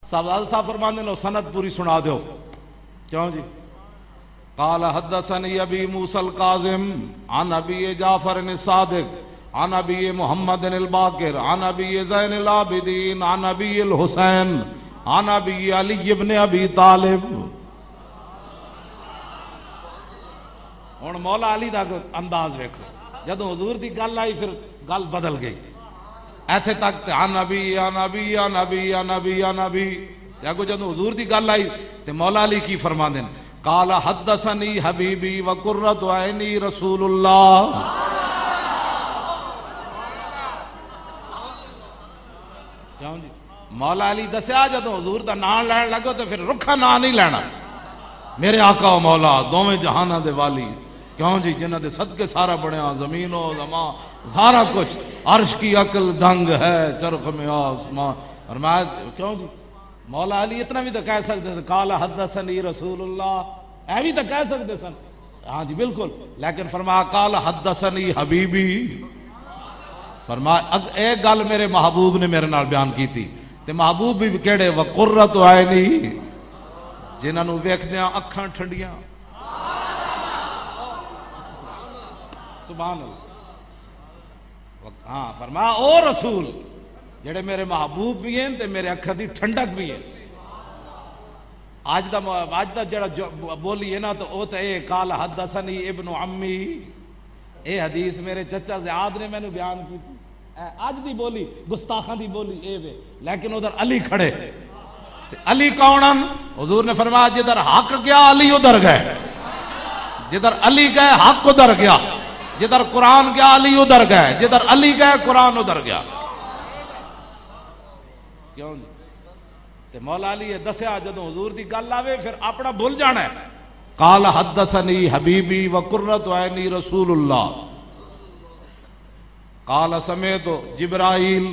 صاحب فرماندے نے سند پوری سنا دیو. کیوں جی؟ قال حدثني ابي موسى القاسم عن ابي جعفر الصادق عن ابي محمد الباقر عن ابي زين العابدين عن ابي الحسين عن ابي علي بن ابي طالب. ہن مولا علی دا انداز ویکھو، جدوں حضور دی گل آئی پھر گل بدل گئی. ایتھے تک عن نبی عن نبی عن نبی عن نبی عن نبی، اگو جدوں حضور دی گل آئی تے مولا علی کی فرماندے نے قال حدثني حبیبی وقرۃ عینی رسول اللہ. کیوں جی؟ مولا علی دسیا جدوں حضور دا نام لین لگو تے پھر رکھا نام نہیں لینا. میرے آقا و مولا دوویں جہاناں دے والی، کیوں جی؟ جنہاں دے صدقے سارا بنیا، زمین و زمان سارا کچھ، عرش کی عقل دنگ ہے چرخ میں آسمان. اور میں کیوں جی؟ مولا علی اتنا بھی تو کہہ سکتے سن قال حدثنی رسول اللہ، اے بھی تو کہہ سکتے سن. ہاں جی بالکل، لیکن فرمایا قال حدثنی حبیبی. فرمایا اے گل میرے محبوب نے میرے نال بیان کی تھی. تے محبوب بھی کہڑے؟ وقرۃ عینی، جنہاں نو ویکھدیاں اکھاں ٹھنڈیاں. سبحان اللہ. ہاں فرمایا او رسول جڑے میرے محبوب بھی ہیں تے میرے اکھاں دی ٹھنڈک بھی ہے. آج دا جڑا بولی ہے نا تو او تے اے قال حدثنی ابن عمی، اے حدیث میرے چچا زیاد نے مینوں بیان کی تھی. آج دی بولی گستاخاں دی بولی اے وے، لیکن ادھر علی کھڑے. علی کون ہیں؟ حضور نے فرمایا جدھر حق گیا علی ادھر گئے، جدھر علی گئے حق ادھر گیا، جدھر قرآن گیا علی ادھر گئے، جدھر علی گئے قرآن ادھر گیا. کیوں جی؟ تے مولا علی دسیا جدوں حضور دی گل آوے پھر اپنا بھول جانا ہے. قال حدثنی حبیبی وقرۃ عینی رسول اللہ قال سمعت جبرائیل،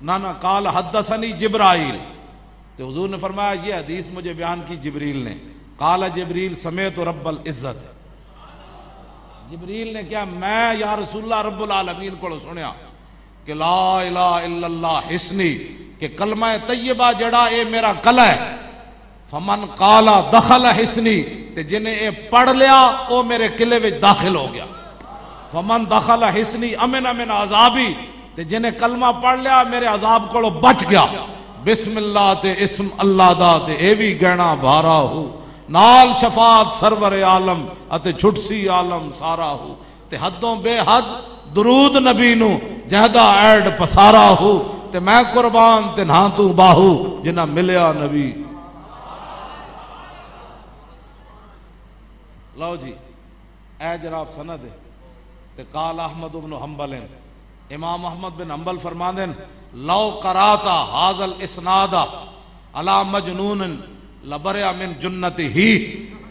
نہ قال حدثنی جبرائیل. تو حضور نے فرمایا یہ حدیث مجھے بیان کی جبریل نے. قال جبریل سمعت رب العزت، جبریل نے کیا میں یا رسول اللہ رب العالمین کو سنیا کہ لا الہ الا اللہ حسنی، کہ کلمہ طیبہ جڑا اے میرا کلا ہے. فمن قال دخل حسنی، تے جنہیں اے پڑھ لیا او میرے قلعے وچ داخل ہو گیا. فمن دخل حسنی امن من عذابی، تے جنہیں کلمہ پڑھ لیا میرے عذاب کو بچ گیا. بسم اللہ تے اسم اللہ دا تے اے بھی گہنا بھارا ہو، نال شفاعت سرور عالم اتے چھٹسی عالم سارا ہو. تے حدوں بے حد درود نبی نو جہدا ایڈ پسارا ہو. تے میں قربان تے نہ تو باہو جنہ ملیا نبی. لو جی اے جناب سند ہے. تے قال احمد بن حنبل، امام احمد بن حنبل فرماندے لو قرات هذا الاسناد علی مجنون لبرئ من جنته.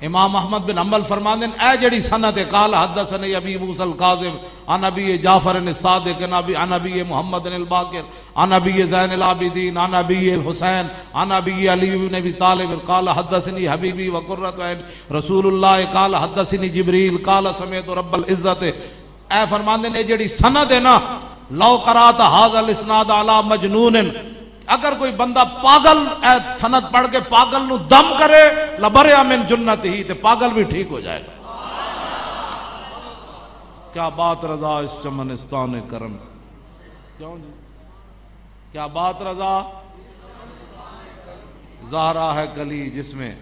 امام احمد بن حنبل فرماندے اے جڑی سند ہے قال حدثنی ابی موسی القاسم عن ابی جعفر الصادق عن ابی محمد الباقر عن ابی زین العابدین عن ابی الحسین عن ابی علی بن ابی طالب قال حدثنی حبیبی وقرۃ عین رسول اللہ قال حدثنی جبریل قال سمعت رب العزت. اے فرماندے نے جڑی سند ہے نا لو قرات هذا الاسناد علی مجنون، اگر کوئی بندہ پاگل اے سند پڑھ کے پاگل نو دم کرے لبرئ من جنتہ، تے پاگل بھی ٹھیک ہو جائے گا. کیا بات رضا اس چمنستان کرم. کیوں جی؟ کیا بات رضا، زہرا ہے کلی جس میں